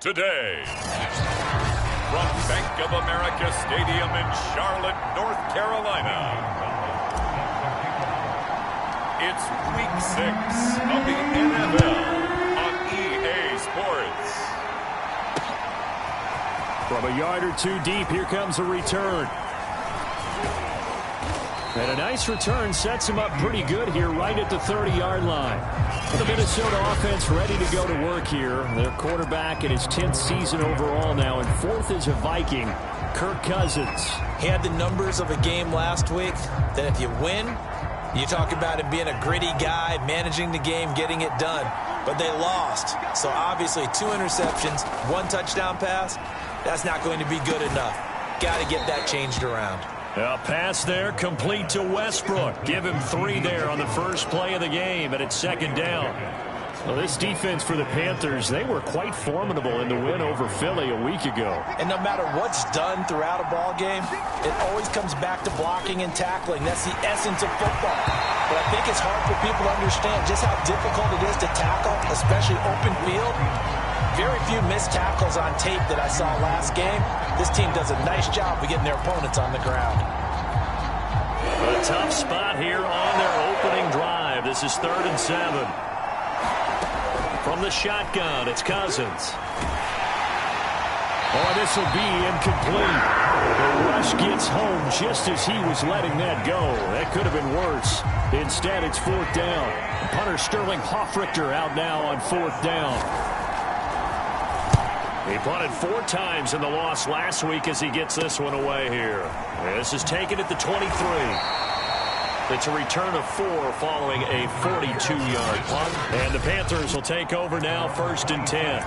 today. From Bank of America Stadium in Charlotte, North Carolina, it's Week 6 of the NFL on EA Sports. From a yard or two deep, here comes a return. And a nice return sets him up pretty good here right at the 30-yard line. The Minnesota offense ready to go to work here. Their quarterback in his 10th season overall now, and 4th is a Viking, Kirk Cousins. He had the numbers of a game last week that if you win, you talk about him being a gritty guy, managing the game, getting it done. But they lost. So obviously 2 interceptions, 1 touchdown pass, that's not going to be good enough. Got to get that changed around. A pass there, complete to Westbrook. Give him 3 there on the first play of the game, and it's 2nd down. Well, this defense for the Panthers, they were quite formidable in the win over Philly a week ago. And no matter what's done throughout a ball game, it always comes back to blocking and tackling. That's the essence of football. But I think it's hard for people to understand just how difficult it is to tackle, especially open field. Very few missed tackles on tape that I saw last game. This team does a nice job of getting their opponents on the ground. A tough spot here on their opening drive. This is 3rd and 7. From the shotgun, it's Cousins. Oh, this will be incomplete. The rush gets home just as he was letting that go. That could have been worse. Instead, it's 4th down. Punter Sterling Hoffrichter out now on 4th down. He punted 4 times in the loss last week as he gets this one away here. This is taken at the 23. It's a return of 4 following a 42-yard punt. And the Panthers will take over now, 1st and 10.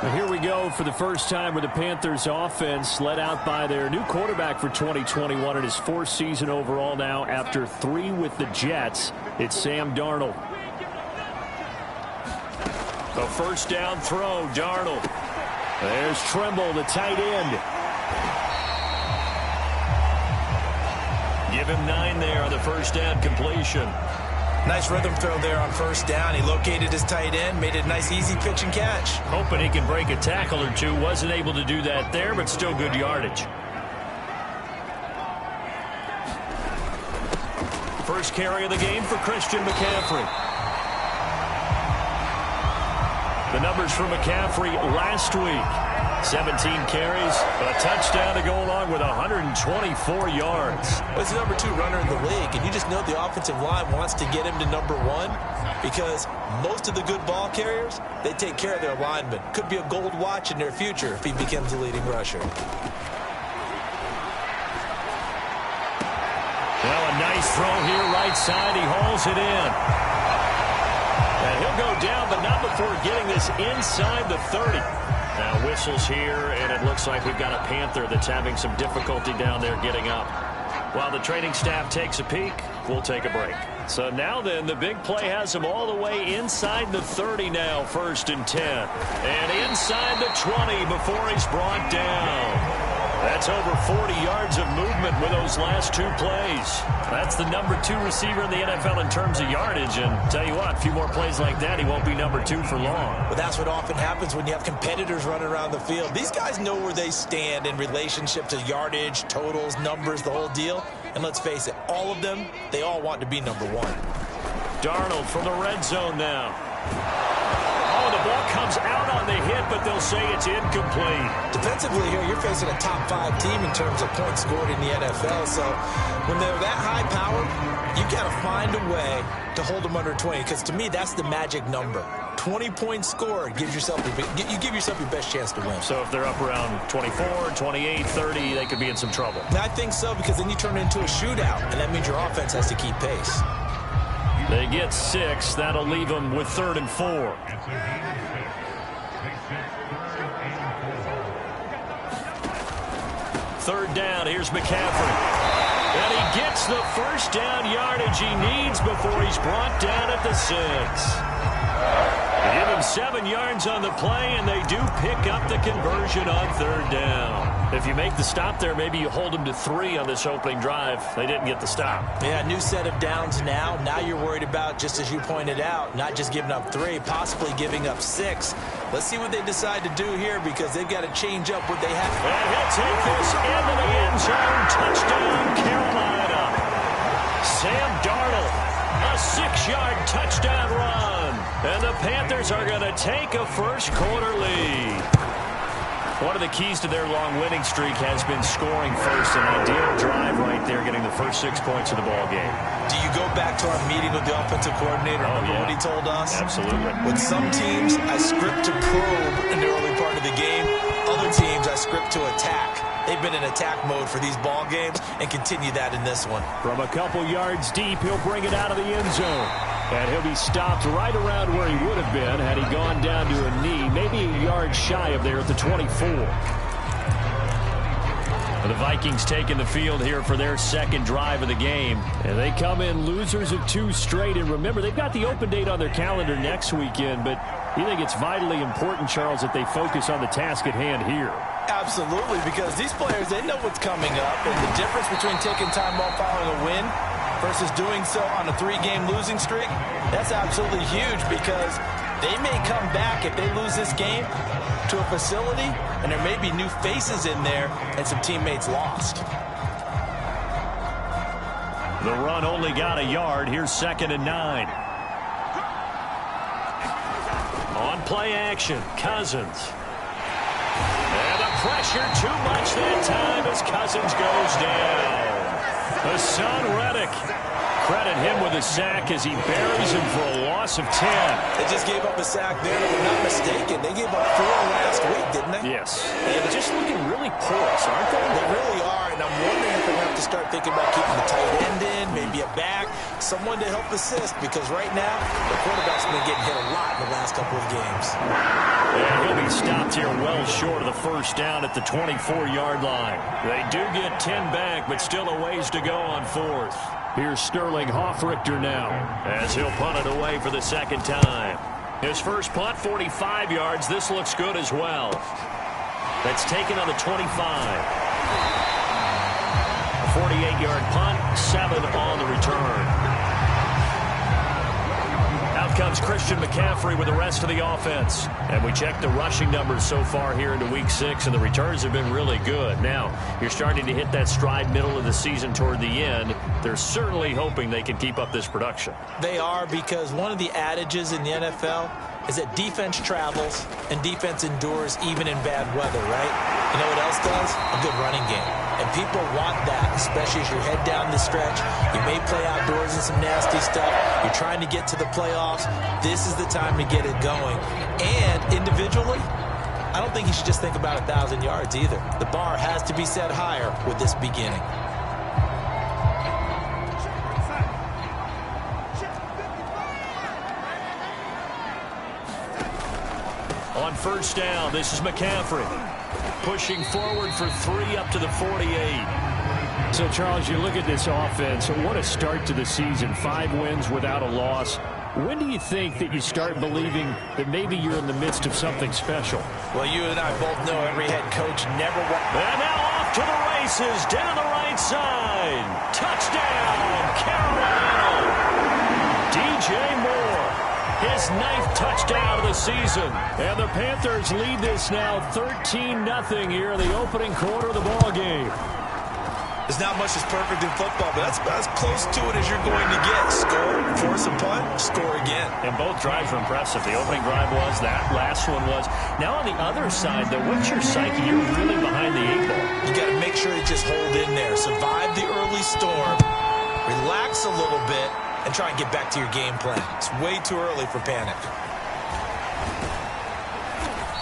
Now here we go for the first time with the Panthers offense led out by their new quarterback for 2021 in his 4th season overall now after 3 with the Jets. It's Sam Darnold. A 1st down throw, Darnold. There's Trimble, the tight end. Give him 9 there on the 1st down completion. Nice rhythm throw there on 1st down. He located his tight end, made it a nice, easy pitch and catch. Hoping he can break a tackle or 2. Wasn't able to do that there, but still good yardage. First carry of the game for Christian McCaffrey. The numbers for McCaffrey last week. 17 carries, a touchdown to go along with 124 yards. Well, he's the number 2 runner in the league, and you just know the offensive line wants to get him to number 1 because most of the good ball carriers, they take care of their linemen. Could be a gold watch in their future if he becomes the leading rusher. Well, a nice throw here right side. He hauls it in. And he'll go down, but not before getting this inside the 30. Now whistles here, and it looks like we've got a Panther that's having some difficulty down there getting up. While the training staff takes a peek, we'll take a break. So now then, the big play has him all the way inside the 30 now, 1st and 10. And inside the 20 before he's brought down. That's over 40 yards of movement with those last 2 plays. That's the number 2 receiver in the NFL in terms of yardage. And tell you what, a few more plays like that, he won't be number 2 for long. But that's what often happens when you have competitors running around the field. These guys know where they stand in relationship to yardage, totals, numbers, the whole deal. And let's face it, all of them, they all want to be number 1. Darnold from the red zone now. Oh, the ball comes out on the hit, but they'll say it's incomplete. Defensively here, you're facing a top 5 team in terms of points scored in the NFL. So when they're that high powered, you got to find a way to hold them under 20. Because to me, that's the magic number. 20 points scored gives yourself you give yourself your best chance to win. So if they're up around 24, 28, 30, they could be in some trouble. I think so, because then you turn it into a shootout, and that means your offense has to keep pace. They get 6. That'll leave them with 3rd and 4. Third down. Here's McCaffrey. And he gets the 1st down yardage he needs before he's brought down at the 6. They give him 7 yards on the play, and they do pick up the conversion on 3rd down. If you make the stop there, maybe you hold them to 3 on this opening drive. They didn't get the stop. Yeah, new set of downs now. Now you're worried about, just as you pointed out, not just giving up 3, possibly giving up 6. Let's see what they decide to do here because they've got to change up what they have. And he'll take this into the end zone. Touchdown, Carolina. Sam Darnold, a 6-yard touchdown run. And the Panthers are going to take a first-quarter lead. One of the keys to their long winning streak has been scoring first. An ideal drive right there, getting the first 6 points of the ball game. Do you go back to our meeting with the offensive coordinator? Remember what he told us? Absolutely. With some teams, I script to probe in the early part of the game. Other teams, I script to attack. They've been in attack mode for these ball games and continue that in this one. From a couple yards deep, he'll bring it out of the end zone. And he'll be stopped right around where he would have been had he gone down to a knee, maybe a yard shy of there at the 24. The Vikings taking the field here for their second drive of the game. And they come in losers of 2 straight. And remember, they've got the open date on their calendar next weekend, but you think it's vitally important, Charles, that they focus on the task at hand here? Absolutely, because these players, they know what's coming up, and the difference between taking time off following a win versus doing so on a 3-game losing streak, that's absolutely huge because they may come back if they lose this game to a facility, and there may be new faces in there and some teammates lost. The run only got a yard. Here's 2nd and 9. On play action, Cousins. And the pressure too much that time as Cousins goes down. Hassan Reddick. Credit him with a sack as he buries him for a loss of 10. They just gave up a sack there. If I'm not mistaken, they gave up 4 last week, didn't they? Yes. And they're just looking really porous, aren't they? They really are, and I'm wondering if they're going to have to start thinking about keeping the tight end in, maybe a back, someone to help assist, because right now, the quarterback's been getting hit a lot in the last couple of games. And he'll be stopped here well short of the first down at the 24-yard line. They do get 10 back, but still a ways to go on 4th. Here's Sterling Hoffrichter now as he'll punt it away for the second time. His first punt, 45 yards. This looks good as well. That's taken on the 25. A 48-yard punt, 7 on the return. Out comes Christian McCaffrey with the rest of the offense. And we check the rushing numbers so far here into Week 6, and the returns have been really good. Now, you're starting to hit that stride middle of the season toward the end. They're certainly hoping they can keep up this production. They are, because one of the adages in the NFL is that defense travels and defense endures even in bad weather, right? You know what else does? A good running game. And people want that, especially as you head down the stretch. You may play outdoors in some nasty stuff. You're trying to get to the playoffs. This is the time to get it going. And individually, I don't think you should just think about 1,000 yards either. The bar has to be set higher with this beginning. On first down, this is McCaffrey. Pushing forward for 3 up to the 48. So, Charles, you look at this offense, what a start to the season. 5 wins without a loss. When do you think that you start believing that maybe you're in the midst of something special? Well, you and I both know every head coach never wants. And now off to the races, down the right side. Touchdown, Carolina. DJ Moore. His 9th touchdown of the season. And the Panthers lead this now 13-0 here in the opening quarter of the ball game. There's not much that's perfect in football, but that's about as close to it as you're going to get. Score, force a punt, score again. And both drives were impressive. The opening drive was, that last one was. Now on the other side, though, what's your psyche? You're really behind the 8 ball. You got to make sure you just hold in there. Survive the early storm. Relax a little bit. And try and get back to your game plan. It's way too early for panic.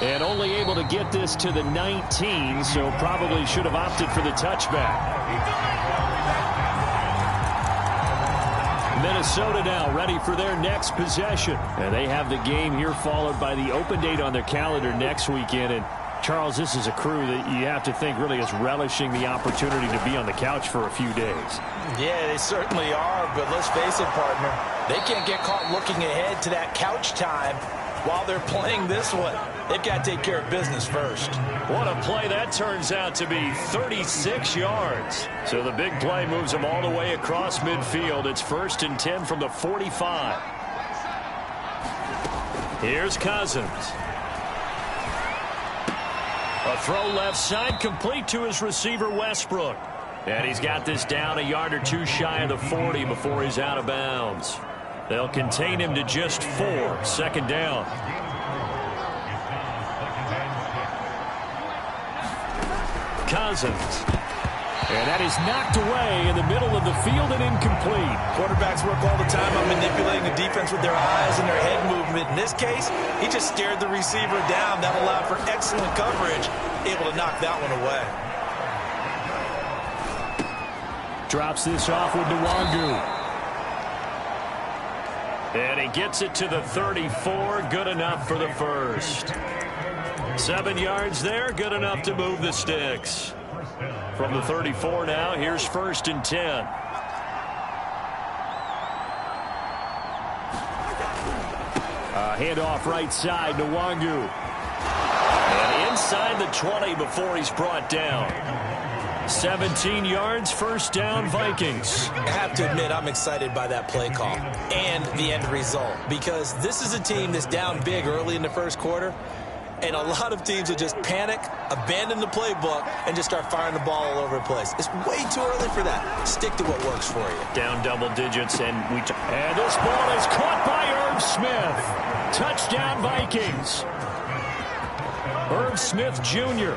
And only able to get this to the 19, so probably should have opted for the touchback. Minnesota now ready for their next possession. And they have the game here followed by the open date on their calendar next weekend. And Charles, this is a crew that you have to think really is relishing the opportunity to be on the couch for a few days. Yeah, they certainly are, but let's face it, partner. They can't get caught looking ahead to that couch time while they're playing this one. They've got to take care of business first. What a play that turns out to be, 36 yards. So the big play moves them all the way across midfield. It's 1st and 10 from the 45. Here's Cousins. A throw left side, complete to his receiver, Westbrook. And he's got this down a yard or two shy of the 40 before he's out of bounds. They'll contain him to just 4. 2nd down. Cousins. And that is knocked away in the middle of the field and incomplete. Quarterbacks work all the time on manipulating the defense with their eyes and their head movement. In this case, he just stared the receiver down. That allowed for excellent coverage, able to knock that one away. Drops this off with Nwangu. And he gets it to the 34. Good enough for the first. 7 yards there. Good enough to move the sticks. From the 34 now, here's 1st and 10. Handoff right side, Nwangu. And inside the 20 before he's brought down. 17 yards, 1st down, Vikings. I have to admit, I'm excited by that play call and the end result, because this is a team that's down big early in the first quarter, and a lot of teams will just panic, abandon the playbook, and just start firing the ball all over the place. It's way too early for that. Stick to what works for you. Down double digits, and this ball is caught by Irv Smith. Touchdown, Vikings. Irv Smith Jr.,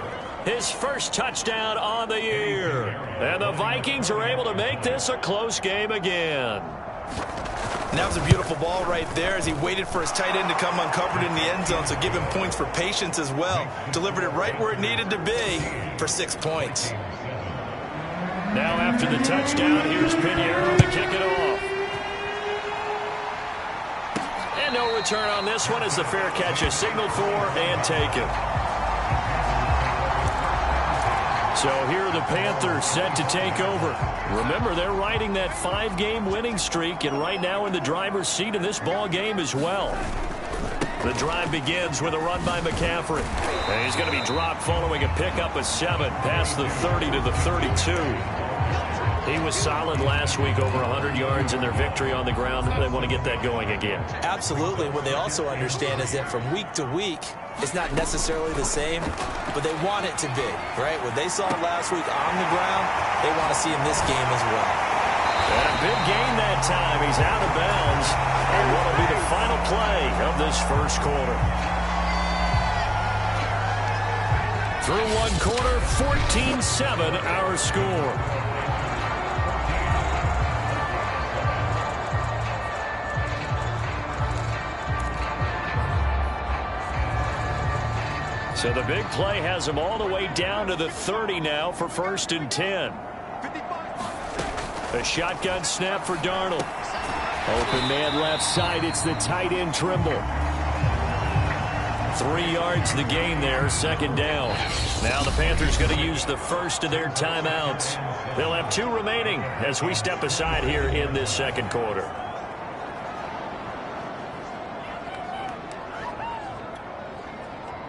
his first touchdown on the year. And the Vikings are able to make this a close game again. And that was a beautiful ball right there as he waited for his tight end to come uncovered in the end zone, so give him points for patience as well. Delivered it right where it needed to be for 6 points. Now after the touchdown, here's Pinheiro to kick it off. And no return on this one as the fair catch is signaled for and taken. So here are the Panthers set to take over. Remember, they're riding that 5-game winning streak, and right now in the driver's seat in this ball game as well. The drive begins with a run by McCaffrey. And he's going to be dropped following a pickup of 7 past the 30 to the 32. He was solid last week, over 100 yards in their victory on the ground. They want to get that going again. Absolutely. What they also understand is that from week to week, it's not necessarily the same, but they want it to be, right? What they saw last week on the ground, they want to see in this game as well. And a big gain that time. He's out of bounds. And what will be the final play of this first quarter? Through one quarter, 14-7 our score. So the big play has them all the way down to the 30 now for 1st and 10. A shotgun snap for Darnold. Open man left side. It's the tight end Trimble. 3 yards the gain there, 2nd down. Now the Panthers going to use the first of their timeouts. They'll have 2 remaining as we step aside here in this second quarter.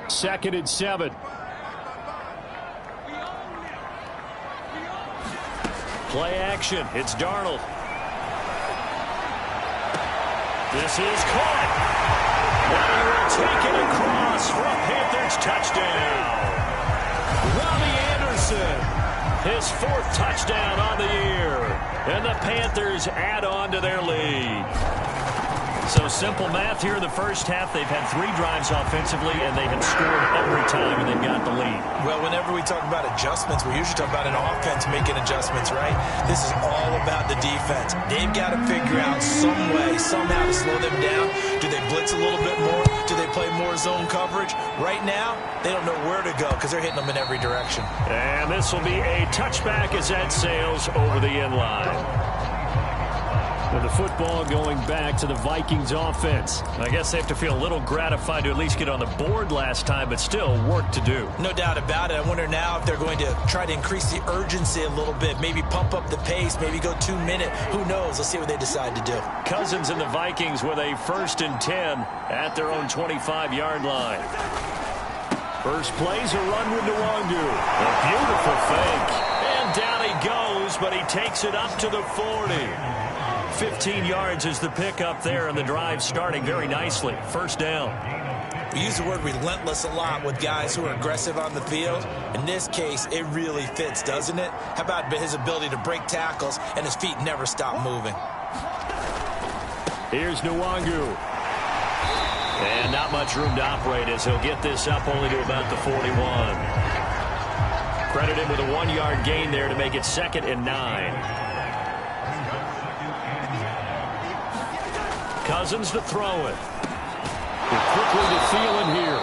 Second and 7. Play action. It's Darnold. This is caught. And he will take it across for a Panthers touchdown. Robbie Anderson, his 4th touchdown on the year. And the Panthers add on to their lead. So simple math here in the first half. They've had 3 drives offensively, and they have scored every time, and they've got the lead. Well, whenever we talk about adjustments, we usually talk about an offense making adjustments, right? This is all about the defense. They've got to figure out some way, somehow to slow them down. Do they blitz a little bit more? Do they play more zone coverage? Right now, they don't know where to go because they're hitting them in every direction. And this will be a touchback as that sails over the end line. With the football going back to the Vikings offense. I guess they have to feel a little gratified to at least get on the board last time, but still work to do. No doubt about it. I wonder now if they're going to try to increase the urgency a little bit, maybe pump up the pace, maybe go 2 minute. Who knows? Let's see what they decide to do. Cousins and the Vikings with a 1st and 10 at their own 25-yard line. First play's a run with Nwangu. A beautiful fake. And down he goes, but he takes it up to the 40. 15 yards is the pickup there, and the drive starting very nicely. First down. We use the word relentless a lot with guys who are aggressive on the field. In this case, it really fits, doesn't it? How about his ability to break tackles and his feet never stop moving? Here's Nwangu. And not much room to operate as he'll get this up only to about the 41. Credited with a 1-yard gain there to make it 2nd and 9. Cousins to throw it. Quickly to Thielen here.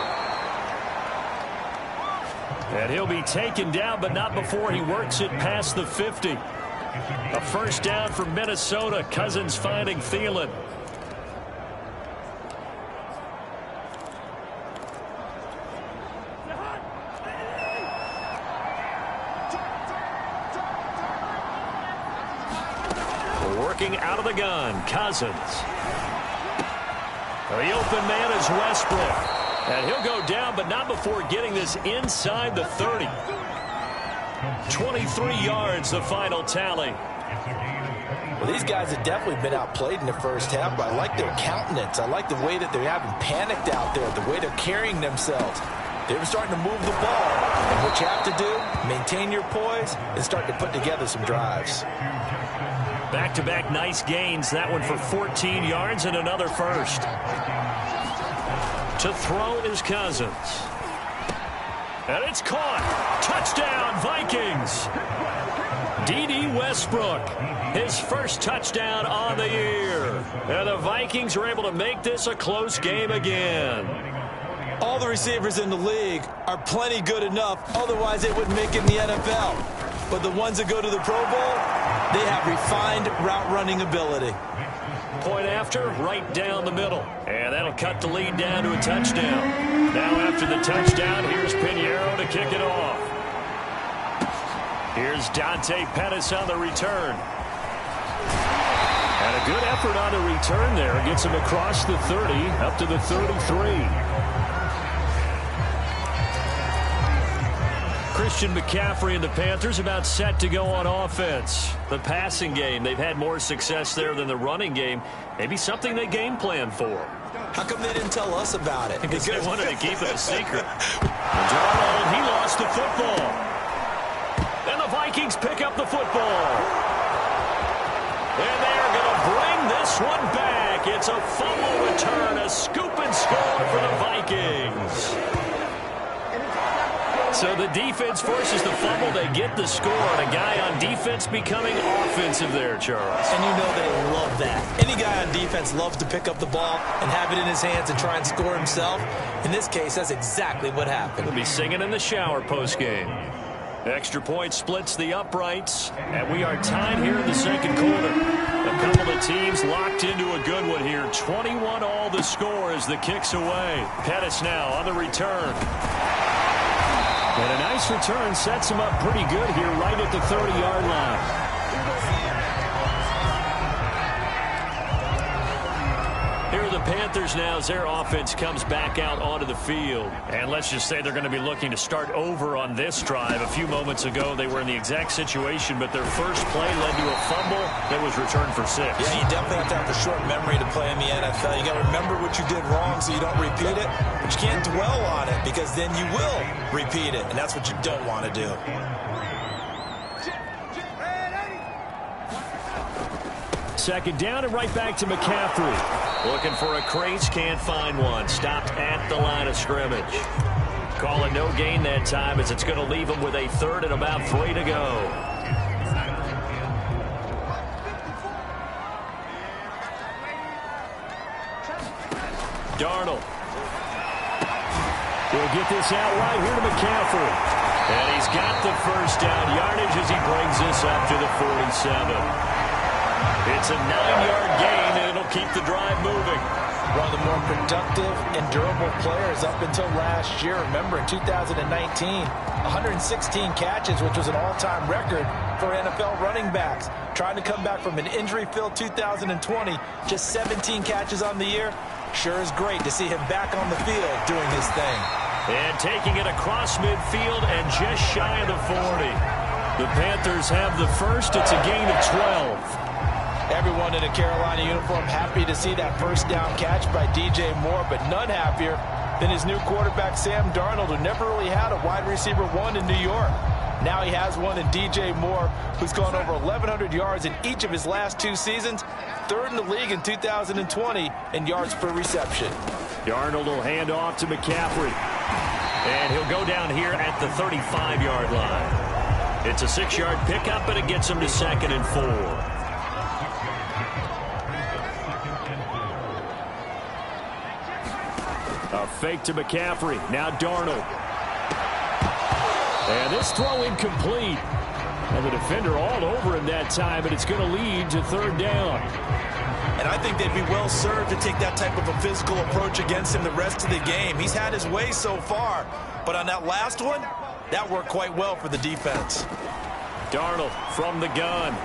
And he'll be taken down, but not before he works it past the 50. A first down for Minnesota. Cousins finding Thielen. Working out of the gun, Cousins. The open man is Westbrook. And he'll go down, but not before getting this inside the 30. 23 yards, the final tally. Well, these guys have definitely been outplayed in the first half, but I like their countenance. I like the way that they haven't panicked out there, the way they're carrying themselves. They're starting to move the ball. And what you have to do, maintain your poise and start to put together some drives. Back-to-back nice gains. That one for 14 yards and another first. To throw is Cousins. And it's caught. Touchdown, Vikings. D.D. Westbrook, his first touchdown on the year. And the Vikings are able to make this a close game again. All the receivers in the league are plenty good enough. Otherwise, they wouldn't make it in the NFL. But the ones that go to the Pro Bowl, they have refined route running ability. Point after, right down the middle. And that'll cut the lead down to a touchdown. Now after the touchdown, here's Pinheiro to kick it off. Here's Dante Pettis on the return. And a good effort on the return there. Gets him across the 30, up to the 33. Christian McCaffrey and the Panthers about set to go on offense. The passing game, they've had more success there than the running game. Maybe something they game plan for. How come they didn't tell us about it? Because they wanted to keep it a secret. Darnold, he lost the football. And the Vikings pick up the football. And they are going to bring this one back. It's a fumble return, a scoop and score for the Vikings. So the defense forces the fumble. They get the score. And a guy on defense becoming offensive there, Charles. And you know they love that. Any guy on defense loves to pick up the ball and have it in his hands and try and score himself. In this case, that's exactly what happened. He'll be singing in the shower postgame. Extra point splits the uprights. And we are tied here in the second quarter. A couple of teams locked into a good one here. 21 all the score as the kick's away. Pettis now on the return. And a nice return sets him up pretty good here right at the 30-yard line. Here are the Panthers now as their offense comes back out onto the field. And let's just say they're going to be looking to start over on this drive. A few moments ago, they were in the exact situation, but their first play led to a fumble that was returned for 6. Yeah, you definitely have to have a short memory to play in the NFL. You got to remember what you did wrong so you don't repeat it, but you can't dwell on it because then you will repeat it, and that's what you don't want to do. Second down and right back to McCaffrey. Looking for a crease, can't find one. Stopped at the line of scrimmage. Calling no gain that time as it's going to leave him with a 3rd and about 3 to go. Darnold. He'll get this out right here to McCaffrey. And he's got the first down yardage as he brings this up to the 47. It's a 9-yard gain, and it'll keep the drive moving. One of the more productive and durable players up until last year. Remember, in 2019, 116 catches, which was an all-time record for NFL running backs. Trying to come back from an injury-filled 2020, just 17 catches on the year. Sure is great to see him back on the field doing his thing. And taking it across midfield and just shy of the 40. The Panthers have the first. It's a gain of 12. Everyone in a Carolina uniform happy to see that first down catch by DJ Moore, but none happier than his new quarterback, Sam Darnold, who never really had a wide receiver one in New York. Now he has one in DJ Moore, who's gone over 1,100 yards in each of his last 2 seasons, third in the league in 2020 in yards per reception. Darnold will hand off to McCaffrey. And he'll go down here at the 35-yard line. It's a 6-yard pickup, and it gets him to 2nd and 4. A fake to McCaffrey. Now Darnold. And this throw incomplete. And the defender all over him that time, but it's going to lead to 3rd down. And I think they'd be well served to take that type of a physical approach against him the rest of the game. He's had his way so far, but on that last one, that worked quite well for the defense. Darnold from the gun.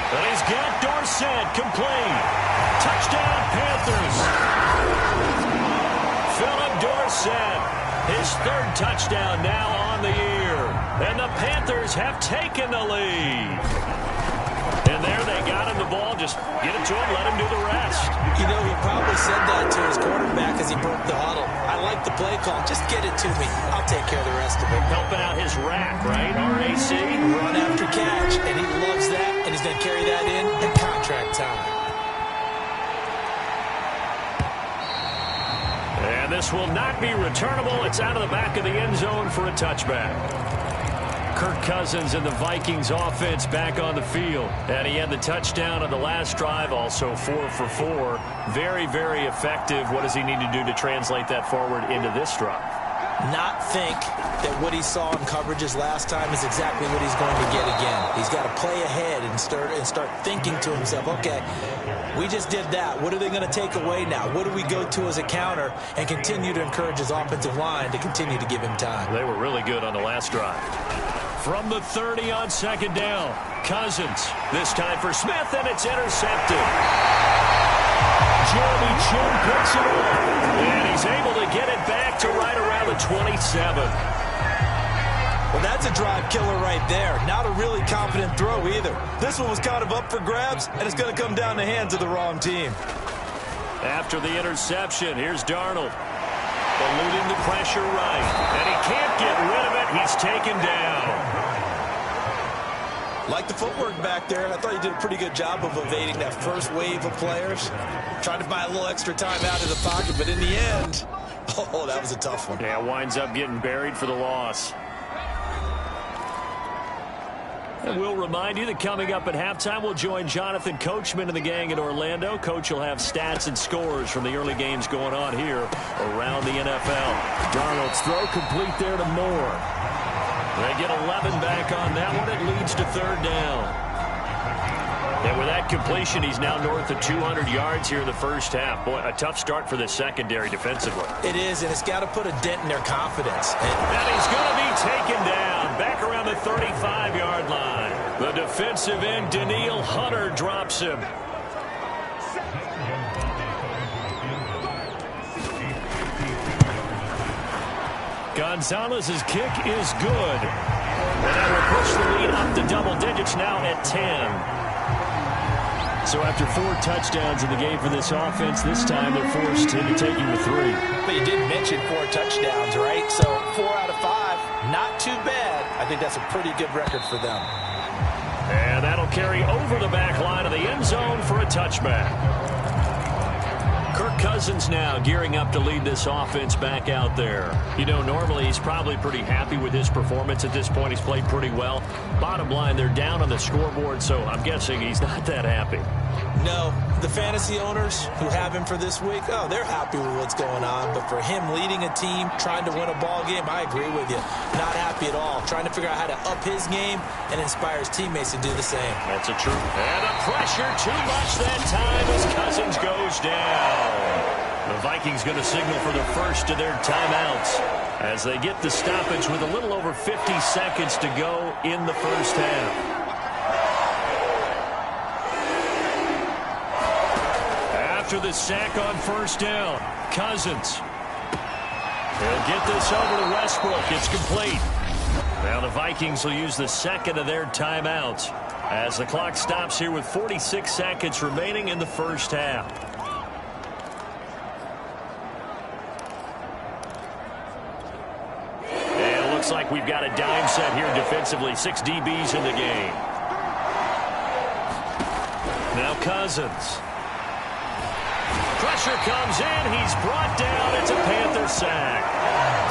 And he's got Dorsett complete. Touchdown, Panthers. Philip Dorsett, his 3rd touchdown now on the year. And the Panthers have taken the lead. And there they got him the ball. Just get it to him, let him do the rest. You know, he probably said that to his quarterback as he broke the huddle. I like the play call. Just get it to me. I'll take care of the rest of it. Helping out his rack, right? RAC. Run after catch, and he loves that, and he's going to carry that in at contract time. And this will not be returnable. It's out of the back of the end zone for a touchback. Kirk Cousins and the Vikings offense back on the field. And he had the touchdown on the last drive, also 4 for 4. Very, very effective. What does he need to do to translate that forward into this drive? Not think that what he saw in coverages last time is exactly what he's going to get again. He's got to play ahead and start thinking to himself, okay, we just did that. What are they going to take away now? What do we go to as a counter? And continue to encourage his offensive line to continue to give him time. They were really good on the last drive. From the 30 on 2nd down, Cousins. This time for Smith, and it's intercepted. Jeremy Chin picks it up, and he's able to get it back to right around the 27. Well, that's a drive killer right there. Not a really confident throw either. This one was kind of up for grabs, and it's going to come down the hands of the wrong team. After the interception, here's Darnold. Eluding the pressure right, and he can't get rid of it. He's taken down. Like the footwork back there, I thought he did a pretty good job of evading that first wave of players. Tried to buy a little extra time out of the pocket, but in the end, oh, that was a tough one. Yeah, winds up getting buried for the loss. And we'll remind you that coming up at halftime, we'll join Jonathan Coachman and the gang in Orlando. Coach will have stats and scores from the early games going on here around the NFL. Darnold's throw complete there to Moore. They get 11 back on that one. It leads to 3rd down. And with that completion, he's now north of 200 yards here in the first half. Boy, a tough start for the secondary defensively. It is, and it's got to put a dent in their confidence. And he's going to be taken down back around the 35-yard line. The defensive end, Daniil Hunter, drops him. Gonzalez's kick is good. And that will push the lead up to double digits now at 10. So after 4 touchdowns in the game for this offense, this time they're forced into taking the 3. But you did mention 4 touchdowns, right? So 4 out of 5, not too bad. I think that's a pretty good record for them. And that'll carry over the back line of the end zone for a touchback. Kirk Cousins now gearing up to lead this offense back out there. You know, normally he's probably pretty happy with his performance at this point. He's played pretty well. Bottom line, they're down on the scoreboard, so I'm guessing he's not that happy. No, the fantasy owners who have him for this week, oh, they're happy with what's going on. But for him leading a team, trying to win a ball game, I agree with you. Not happy at all. Trying to figure out how to up his game and inspire his teammates to do the same. That's a truth. And the pressure too much that time as Cousins goes down. The Vikings going to signal for the first of their timeouts as they get the stoppage with a little over 50 seconds to go in the first half. After the sack on first down, Cousins. He'll get this over to Westbrook. It's complete. Now the Vikings will use the second of their timeouts as the clock stops here with 46 seconds remaining in the first half. And it looks like we've got a dime set here defensively. 6 DBs in the game. Now Cousins. Pressure comes in. He's brought down. It's a Panther sack.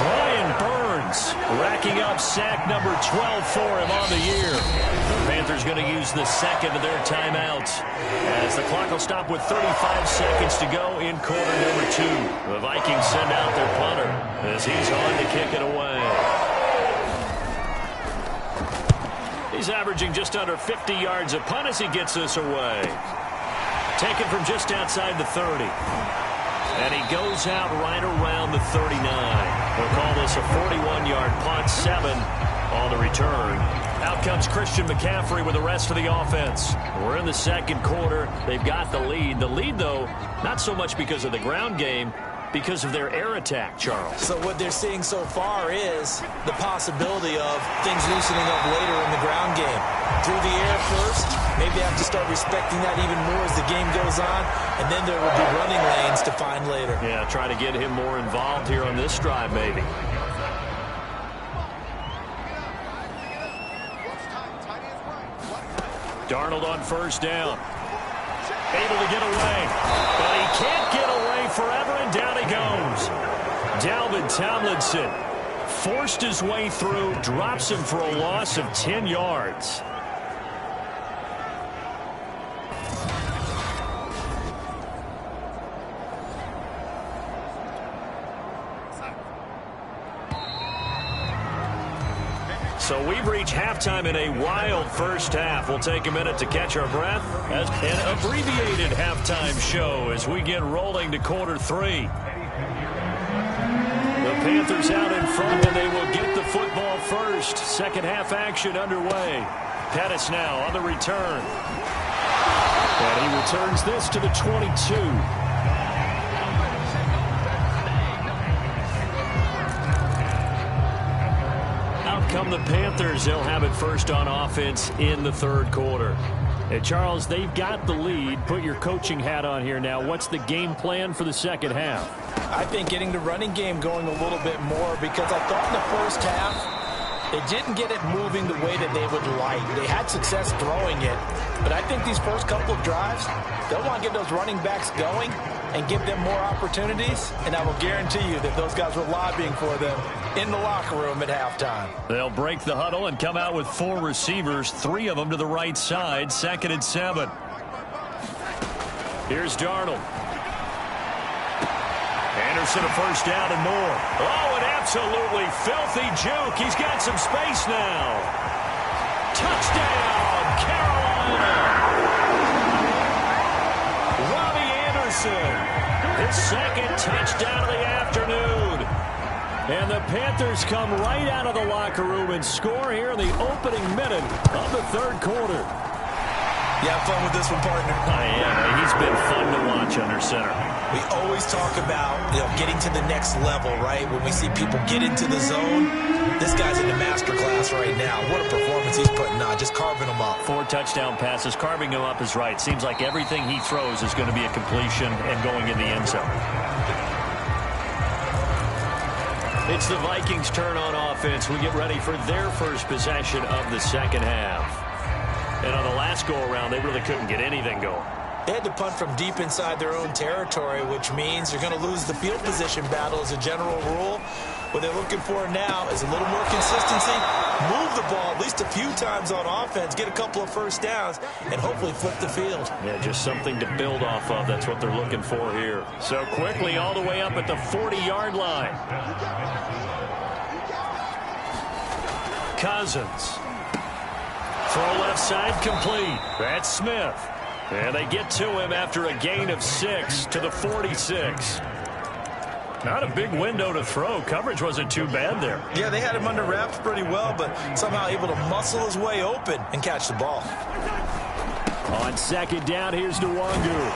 Brian Burns racking up sack number 12 for him on the year. The Panthers going to use the second of their timeouts as the clock will stop with 35 seconds to go in quarter number 2. The Vikings send out their punter as he's on to kick it away. He's averaging just under 50 yards a punt as he gets this away. Taken from just outside the 30. And he goes out right around the 39. We'll call this a 41-yard punt, 7 on the return. Out comes Christian McCaffrey with the rest of the offense. We're in the second quarter. They've got the lead. The lead, though, not so much because of the ground game, because of their air attack, Charles. So what they're seeing so far is the possibility of things loosening up later in the ground game. Through the air first, maybe they have to start respecting that even more as the game goes on, and then there will be running lanes to find later. Yeah, try to get him more involved here on this drive, maybe. Darnold on first down. Able to get away, but he can't get away forever, and down he goes. Dalvin Tomlinson forced his way through, drops him for a loss of 10 yards. So we've reached halftime in a wild first half. We'll take a minute to catch our breath as an abbreviated halftime show as we get rolling to quarter 3. The Panthers out in front, and they will get the football first. Second half action underway. Pettis now on the return. And he returns this to the 22. Come the Panthers, they'll have it first on offense in the third quarter. Hey, Charles, they've got the lead. Put your coaching hat on here now. What's the game plan for the second half? I think getting the running game going a little bit more, because I thought in the first half they didn't get it moving the way that they would like. They had success throwing it, but I think these first couple of drives, they'll want to get those running backs going and give them more opportunities, and I will guarantee you that those guys were lobbying for them in the locker room at halftime. They'll break the huddle and come out with 4 receivers, 3 of them to the right side, 2nd and 7. Here's Darnold. Anderson a first down and more. Oh, an absolutely filthy juke. He's got some space now. Touchdown, Carolina. His second touchdown of the afternoon. And the Panthers come right out of the locker room and score here in the opening minute of the third quarter. You have fun with this one, partner? I am. He's been fun to watch under center. We always talk about, getting to the next level, right? When we see people get into the zone, this guy's in the master class right now. What a performance he's putting on, just carving them up. 4 touchdown passes. Carving him up is right. Seems like everything he throws is going to be a completion and going in the end zone. It's the Vikings' turn on offense. We get ready for their first possession of the second half. And on the last go-around, they really couldn't get anything going. They had to punt from deep inside their own territory, which means you're going to lose the field position battle as a general rule. What they're looking for now is a little more consistency, move the ball at least a few times on offense, get a couple of first downs, and hopefully flip the field. Yeah, just something to build off of. That's what they're looking for here. So quickly all the way up at the 40-yard line. Cousins. Throw left side complete. That's Smith. And they get to him after a gain of 6 to the 46. Not a big window to throw. Coverage wasn't too bad there. Yeah, they had him under wraps pretty well, but somehow able to muscle his way open and catch the ball. On second down, here's Nwangu.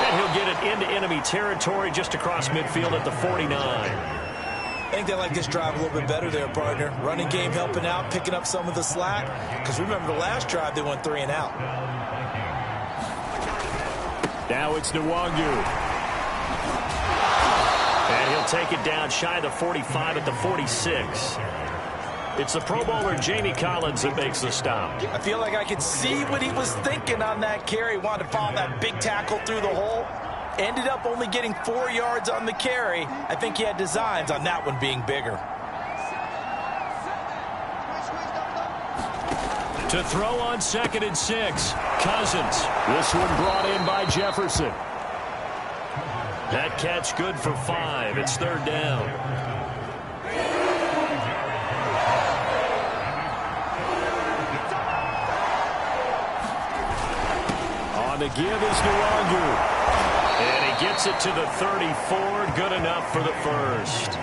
And he'll get it into enemy territory just across midfield at the 49. I think they like this drive a little bit better there, partner. Running game helping out, picking up some of the slack. Because remember the last drive, they went 3 and out. Now it's Nwangu. And he'll take it down shy of the 45 at the 46. It's the Pro Bowler Jamie Collins that makes the stop. I feel like I could see what he was thinking on that carry. Wanted to follow that big tackle through the hole. Ended up only getting 4 yards on the carry. I think he had designs on that one being bigger. To throw on 2nd and 6. Cousins. This one brought in by Jefferson. That catch good for 5. It's 3rd down. On the give is Nwangu. And he gets it to the 34. Good enough for the first.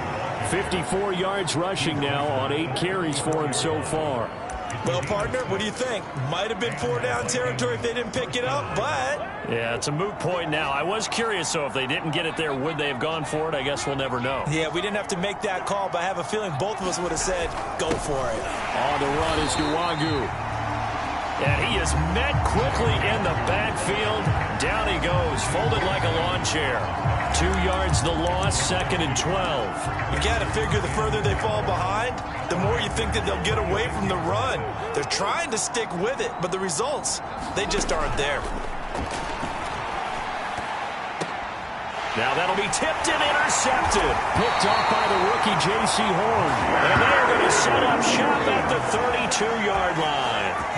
54 yards rushing now on 8 carries for him so far. Well, partner, what do you think? Might have been 4-down territory if they didn't pick it up, but... Yeah, it's a moot point now. I was curious, so if they didn't get it there, would they have gone for it? I guess we'll never know. Yeah, we didn't have to make that call, but I have a feeling both of us would have said, go for it. On the run is Nwangu. And he is met quickly in the backfield. Down he goes, folded like a lawn chair. 2 yards the loss, 2nd and 12. You got to figure the further they fall behind, the more you think that they'll get away from the run. They're trying to stick with it, but the results, they just aren't there. Now that'll be tipped and intercepted. Picked off by the rookie J.C. Horn. And they're going to set up shop at the 32-yard line.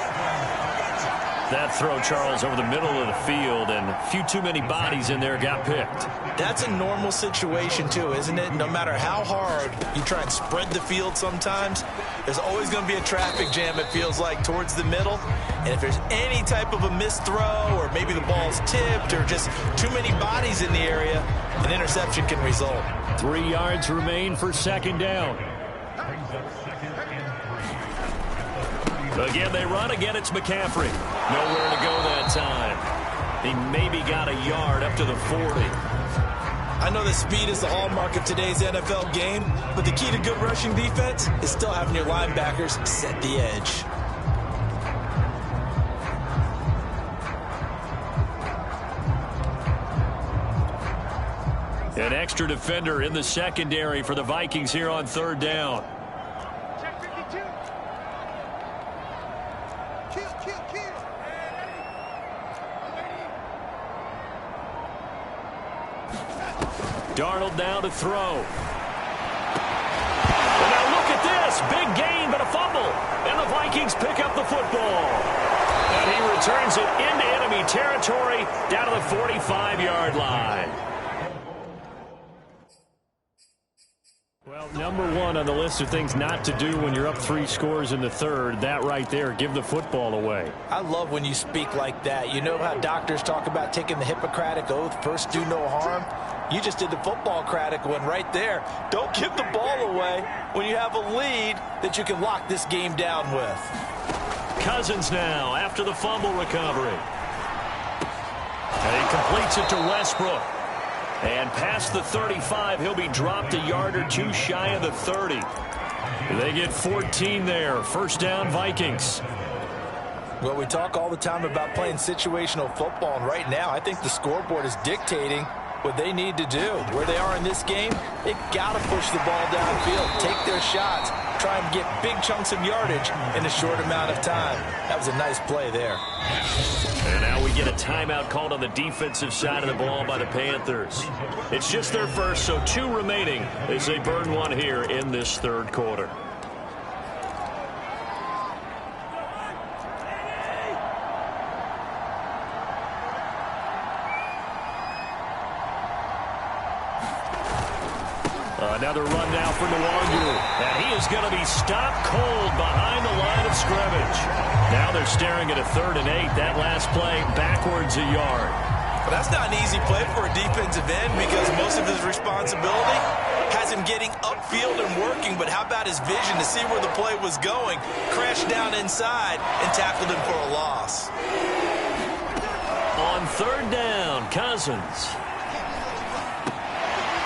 That throw, Charles, over the middle of the field, and a few too many bodies in there got picked. That's a normal situation, too, isn't it? No matter how hard you try and spread the field sometimes, there's always going to be a traffic jam, it feels like, towards the middle. And if there's any type of a missed throw, or maybe the ball's tipped, or just too many bodies in the area, an interception can result. 3 yards remain for 2nd down. Again, they run. Again, it's McCaffrey. Nowhere to go that time. He maybe got a yard up to the 40. I know that speed is the hallmark of today's NFL game, but the key to good rushing defense is still having your linebackers set the edge. An extra defender in the secondary for the Vikings here on 3rd down. Darnold now to throw. And now look at this. Big gain, but a fumble. And the Vikings pick up the football. And he returns it into enemy territory down to the 45-yard line. Well, number 1 on the list of things not to do when you're up 3 scores in the 3rd, that right there, give the football away. I love when you speak like that. You know how doctors talk about taking the Hippocratic Oath, first do no harm? You just did the football-cratic one right there. Don't give the ball away when you have a lead that you can lock this game down with. Cousins now after the fumble recovery. And he completes it to Westbrook. And past the 35, he'll be dropped a yard or 2 shy of the 30. They get 14 there. 1st down, Vikings. Well, we talk all the time about playing situational football, and right now I think the scoreboard is dictating what they need to do. Where they are in this game, they got to push the ball downfield, take their shots, try and get big chunks of yardage in a short amount of time. That was a nice play there. And now we get a timeout called on the defensive side of the ball by the Panthers. It's just their first, so 2 remaining as they burn one here in this third quarter. Another run now for Nwangu. And he is going to be stopped cold behind the line of scrimmage. Now they're staring at a 3rd and 8. That last play backwards a yard. Well, that's not an easy play for a defensive end because most of his responsibility has him getting upfield and working. But how about his vision to see where the play was going, crashed down inside, and tackled him for a loss. On 3rd down, Cousins.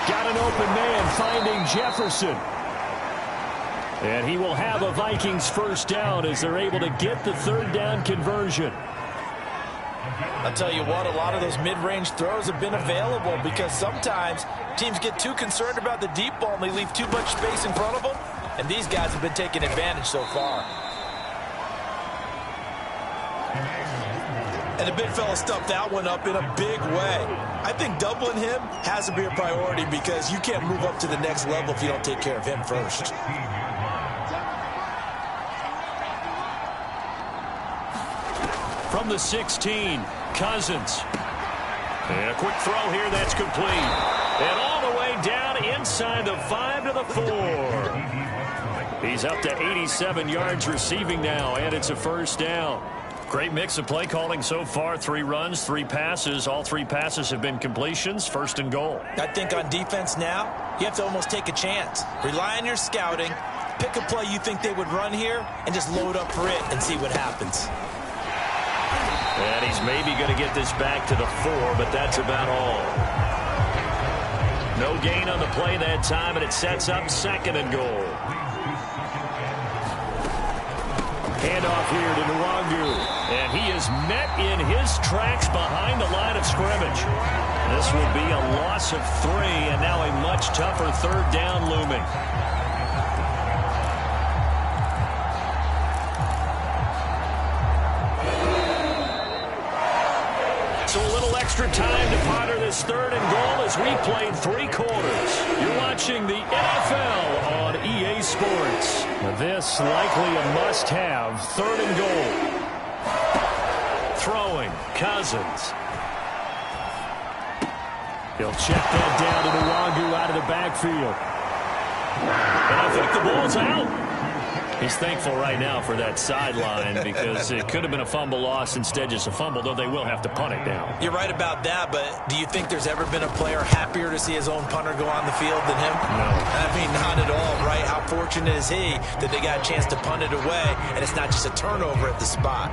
Got an open man finding Jefferson. And he will have a Vikings first down as they're able to get the 3rd down conversion. I'll tell you what, a lot of those mid-range throws have been available because sometimes teams get too concerned about the deep ball and they leave too much space in front of them. And these guys have been taking advantage so far. And the big fella stuffed that one up in a big way. I think doubling him has to be a priority because you can't move up to the next level if you don't take care of him first. From the 16, Cousins. And a quick throw here that's complete. And all the way down inside the 5 to the 4. He's up to 87 yards receiving now, and it's a first down. Great mix of play calling so far. 3 runs, 3 passes. All 3 passes have been completions. 1st and goal. I think on defense now, you have to almost take a chance. Rely on your scouting. Pick a play you think they would run here and just load up for it and see what happens. And he's maybe going to get this back to the 4, but that's about all. No gain on the play that time, and it sets up 2nd and goal. Handoff here to Nwangu. And he is met in his tracks behind the line of scrimmage. This will be a loss of 3, and now a much tougher 3rd down looming. So a little extra time to ponder this 3rd and goal as we played 3 quarters. You're watching the NFL on EA Sports. This likely a must-have 3rd and goal. Throwing, Cousins. He'll check that down to Nwangu out of the backfield. And I think the ball's out. He's thankful right now for that sideline because it could have been a fumble loss, instead just a fumble, though they will have to punt it down. You're right about that, but do you think there's ever been a player happier to see his own punter go on the field than him? No. I mean, not at all, right? How fortunate is he that they got a chance to punt it away, and it's not just a turnover at the spot.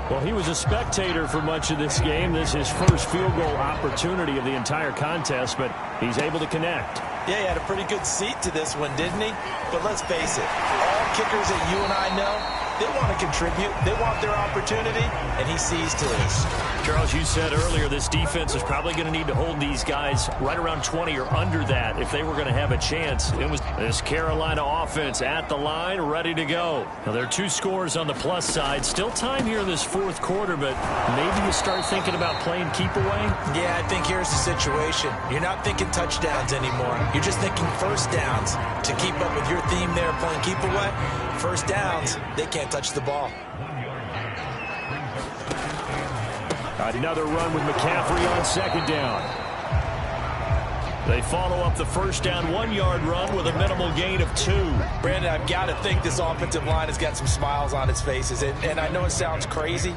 Well, he was a spectator for much of this game. This is his first field goal opportunity of the entire contest, but he's able to connect. Yeah, he had a pretty good seat to this one, didn't he? But let's face it, all kickers that you and I know, they want to contribute. They want their opportunity, and he sees to this. Charles, you said earlier this defense is probably going to need to hold these guys right around 20 or under that if they were going to have a chance. It was this Carolina offense at the line, ready to go. Now, there are 2 scores on the plus side. Still time here in this 4th quarter, but maybe you start thinking about playing keep away? Yeah, I think here's the situation. You're not thinking touchdowns anymore. You're just thinking first downs. To keep up with your theme there, playing keep away, first downs, they can't touch the ball. Another run with McCaffrey on 2nd down. They follow up the first down 1-yard run with a minimal gain of 2. Brandon, I've got to think this offensive line has got some smiles on its faces. And I know it sounds crazy,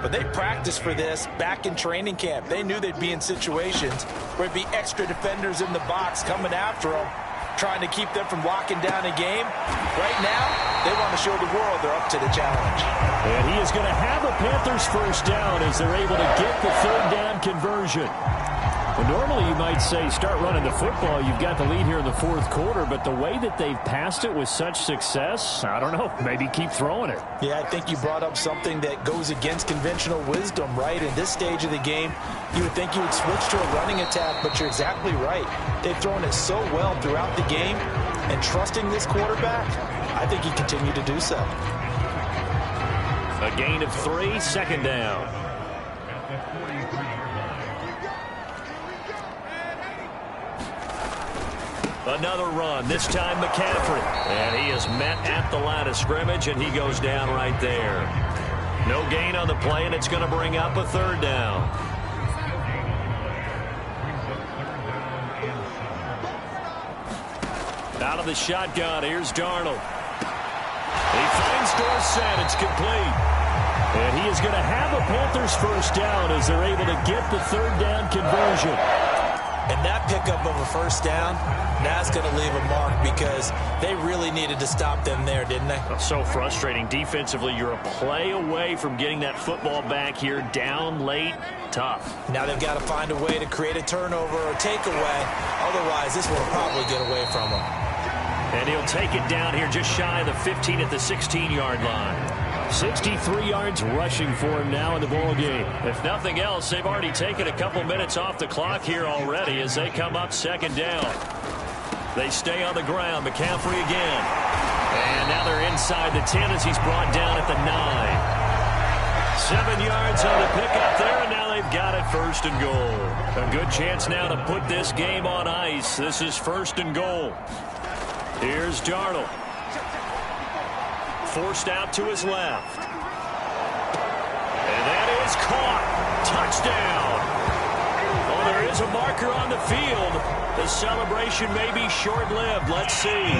but they practiced for this back in training camp. They knew they'd be in situations where there'd be extra defenders in the box coming after them, trying to keep them from locking down a game. Right now, they want to show the world they're up to the challenge. And he is going to have a Panthers first down as they're able to get the 3rd down conversion. Well, normally you might say start running the football. You've got the lead here in the fourth quarter, but the way that they've passed it with such success, I don't know, maybe keep throwing it. Yeah, I think you brought up something that goes against conventional wisdom, right? In this stage of the game, you would think you would switch to a running attack, but you're exactly right. They've thrown it so well throughout the game, and trusting this quarterback, I think he continued to do so. A gain of 3, second down. Another run, this time McCaffrey. And he is met at the line of scrimmage, and he goes down right there. No gain on the play, and it's going to bring up a third down. Out of the shotgun, here's Darnold. He finds Dorsett, it's complete. And he is going to have a Panthers first down as they're able to get the third down conversion. And that pickup of a first down, that's going to leave a mark because they really needed to stop them there, didn't they? So frustrating. Defensively, you're a play away from getting that football back here down late. Tough. Now they've got to find a way to create a turnover or takeaway. Otherwise, this will probably get away from them. And he'll take it down here just shy of the 15 at the 16-yard line. 63 yards rushing for him now in the ball game. If nothing else, they've already taken a couple minutes off the clock here already as they come up second down. They stay on the ground. McCaffrey again. And now they're inside the 10 as he's brought down at the 9. 7 yards on the pickup there, and now they've got it first and goal. A good chance now to put this game on ice. This is first and goal. Here's Darnold. Forced out to his left. And that is caught. Touchdown. Oh, there is a marker on the field. The celebration may be short-lived. Let's see.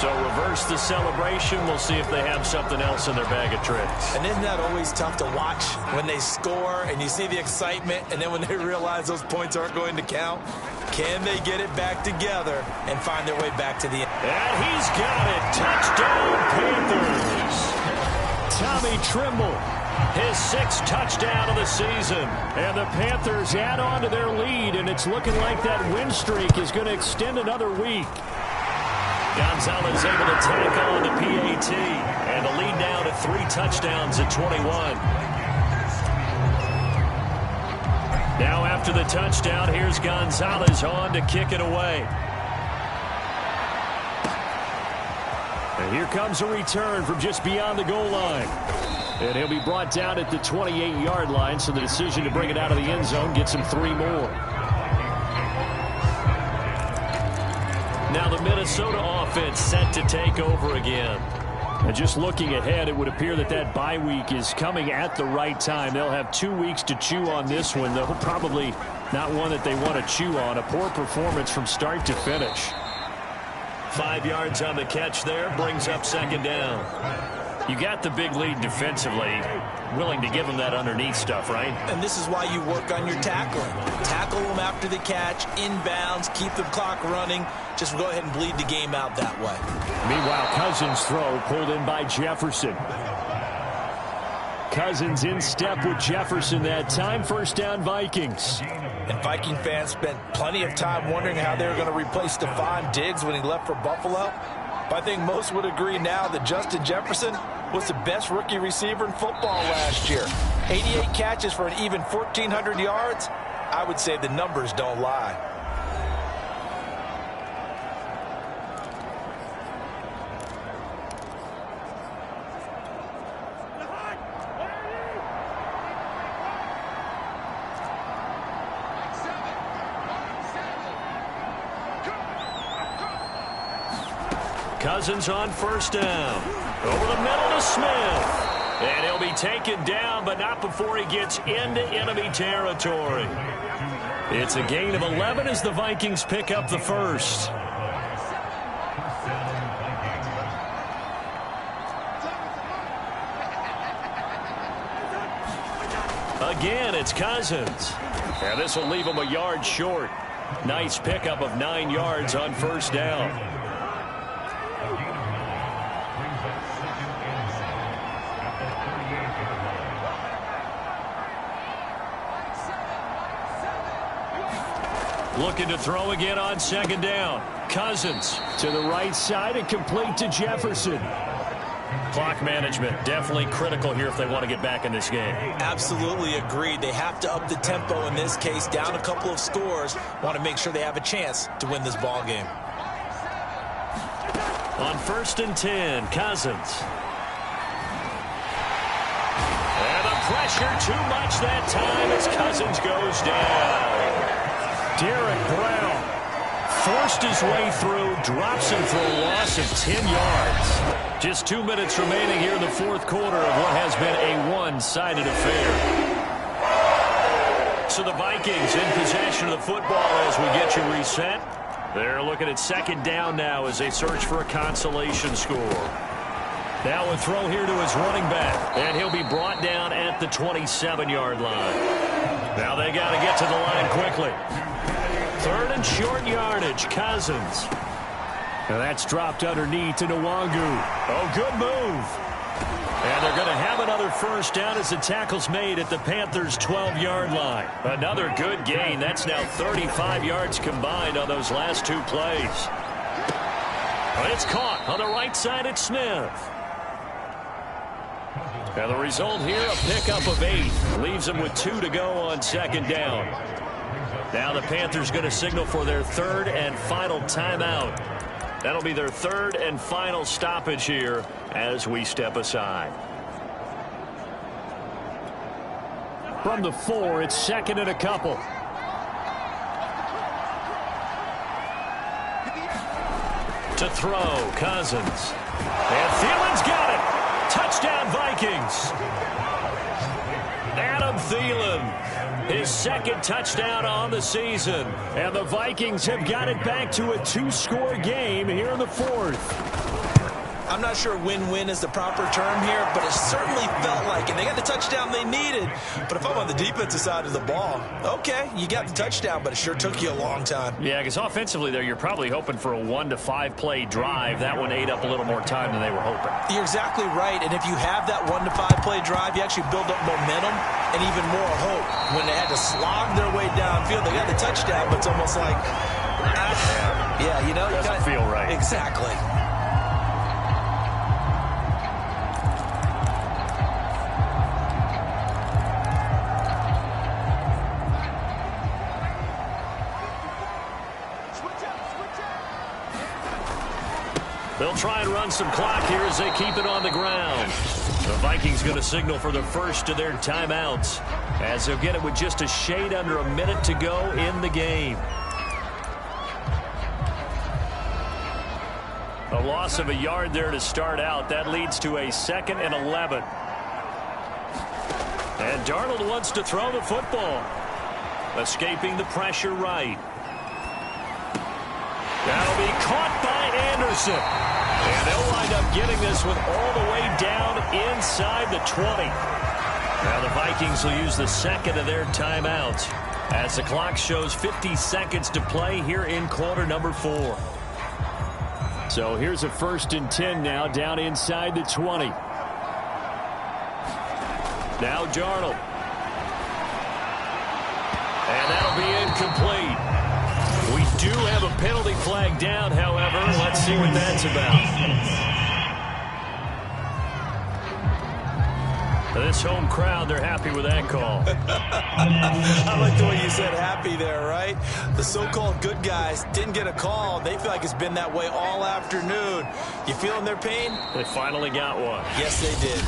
So reverse the celebration. We'll see if they have something else in their bag of tricks. And isn't that always tough to watch when they score and you see the excitement and then when they realize those points aren't going to count? Can they get it back together and find their way back to the end? And he's got it. Touchdown, Panthers. Tommy Trimble, his 6th touchdown of the season. And the Panthers add on to their lead, and it's looking like that win streak is going to extend another week. Gonzalez able to tack on the PAT, and the lead now to 3 touchdowns at 21. Now after the touchdown, here's Gonzalez on to kick it away. And here comes a return from just beyond the goal line. And he'll be brought down at the 28-yard line, so the decision to bring it out of the end zone gets him 3 more. Now the Minnesota offense set to take over again. And just looking ahead, it would appear that that bye week is coming at the right time. They'll have 2 weeks to chew on this one, though probably not one that they want to chew on. A poor performance from start to finish. 5 yards on the catch there, brings up second down. You got the big lead defensively, willing to give them that underneath stuff, right? And this is why you work on your tackling. Tackle them after the catch, inbounds, keep the clock running. Just go ahead and bleed the game out that way. Meanwhile, Cousins' throw pulled in by Jefferson. Cousins in step with Jefferson that time. First down, Vikings. And Viking fans spent plenty of time wondering how they were going to replace Stephon Diggs when he left for Buffalo. But I think most would agree now that Justin Jefferson was the best rookie receiver in football last year. 88 catches for an even 1,400 yards. I would say the numbers don't lie. Cousins on first down. Over the middle to Smith. And he'll be taken down, but not before he gets into enemy territory. It's a gain of 11 as the Vikings pick up the first. Again, it's Cousins. And this will leave him a yard short. Nice pickup of 9 yards on first down. Looking to throw again on second down. Cousins to the right side and complete to Jefferson. Clock management definitely critical here if they want to get back in this game. Absolutely agreed. They have to up the tempo in this case, down a couple of scores. Want to make sure they have a chance to win this ball game. On 1st and 10, Cousins. And the pressure too much that time as Cousins goes down. Derek Brown forced his way through, drops him for a loss of 10 yards. Just 2 minutes remaining here in the fourth quarter of what has been a one-sided affair. So the Vikings in possession of the football as we get you reset. They're looking at second down now as they search for a consolation score. Now a throw here to his running back, and he'll be brought down at the 27-yard line. Now they got to get to the line quickly. 3rd and short yardage, Cousins. And that's dropped underneath to Nwangu. Oh, good move. And they're going to have another first down as the tackle's made at the Panthers' 12-yard line. Another good gain. That's now 35 yards combined on those last 2 plays. But it's caught on the right side at Smith. And the result here, a pickup of 8. Leaves them with 2 to go on second down. Now the Panthers going to signal for their 3rd and final timeout. That'll be their 3rd and final stoppage here as we step aside. From the 4, it's 2nd and a couple. To throw, Cousins. And Thielen's got it. Touchdown, Vikings. Adam Thielen, his 2nd touchdown on the season. And the Vikings have got it back to a 2-score game here in the 4th. I'm not sure win-win is the proper term here, but it certainly felt like it. They got the touchdown they needed. But if I'm on the defensive side of the ball, okay, you got the touchdown, but it sure took you a long time. Yeah, because offensively there, you're probably hoping for a 1 to 5 play drive. That one ate up a little more time than they were hoping. You're exactly right, and if you have that 1 to 5 play drive, you actually build up momentum and even more hope. When they had to slog their way downfield, they got the touchdown, but it's almost like, yeah, you know, doesn't feel right. Exactly. They'll try and run some clock here as they keep it on the ground. The Vikings going to signal for the first of their timeouts as they'll get it with just a shade under a minute to go in the game. A loss of a yard there to start out. That leads to a 2nd and 11. And Darnold wants to throw the football. Escaping the pressure right. That'll be caught by Anderson. And they'll wind up getting this one all the way down inside the 20. Now the Vikings will use the 2nd of their timeouts as the clock shows 50 seconds to play here in quarter number 4. So here's a 1st and 10 now down inside the 20. Now Darnold. And that'll be incomplete. We do have a penalty flag down, however. Let's see what that's about. This home crowd, they're happy with that call. I like the way you said happy there, right? The so-called good guys didn't get a call. They feel like it's been that way all afternoon. You feeling their pain? They finally got one. Yes, they did.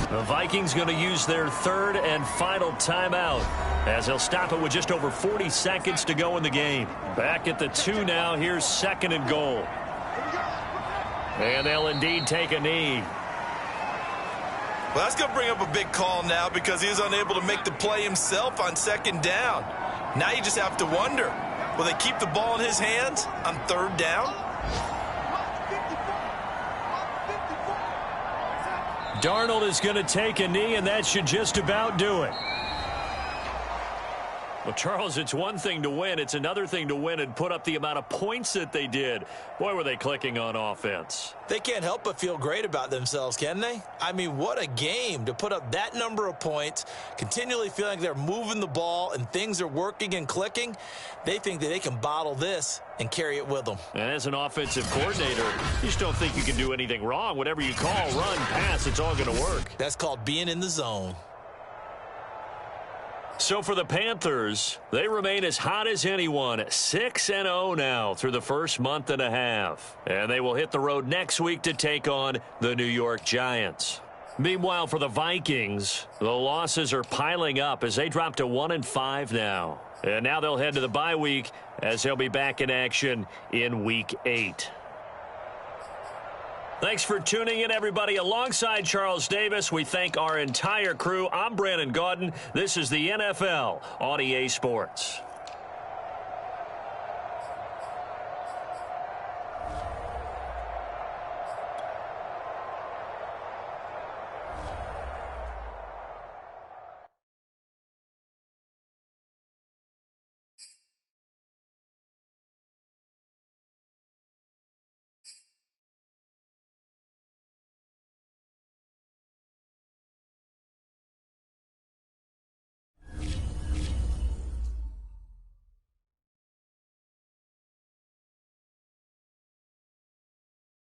The Vikings going to use their 3rd and final timeout as they'll stop it with just over 40 seconds to go in the game. Back at the 2 now. Here's 2nd and goal. And they'll indeed take a knee. Well, that's going to bring up a big call now because he was unable to make the play himself on 2nd down. Now you just have to wonder, will they keep the ball in his hands on 3rd down? Darnold is going to take a knee, and that should just about do it. Well, Charles, it's one thing to win. It's another thing to win and put up the amount of points that they did. Boy, were they clicking on offense. They can't help but feel great about themselves, can they? I mean, what a game to put up that number of points, continually feeling like they're moving the ball and things are working and clicking. They think that they can bottle this and carry it with them. And as an offensive coordinator, you just don't think you can do anything wrong. Whatever you call, run, pass, it's all going to work. That's called being in the zone. So for the Panthers, they remain as hot as anyone, 6-0 now through the first month and a half. And they will hit the road next week to take on the New York Giants. Meanwhile, for the Vikings, the losses are piling up as they drop to 1-5 now. And now they'll head to the bye week as they'll be back in action in Week 8. Thanks for tuning in, everybody. Alongside Charles Davis, we thank our entire crew. I'm Brandon Gaudin. This is the NFL on EA Sports.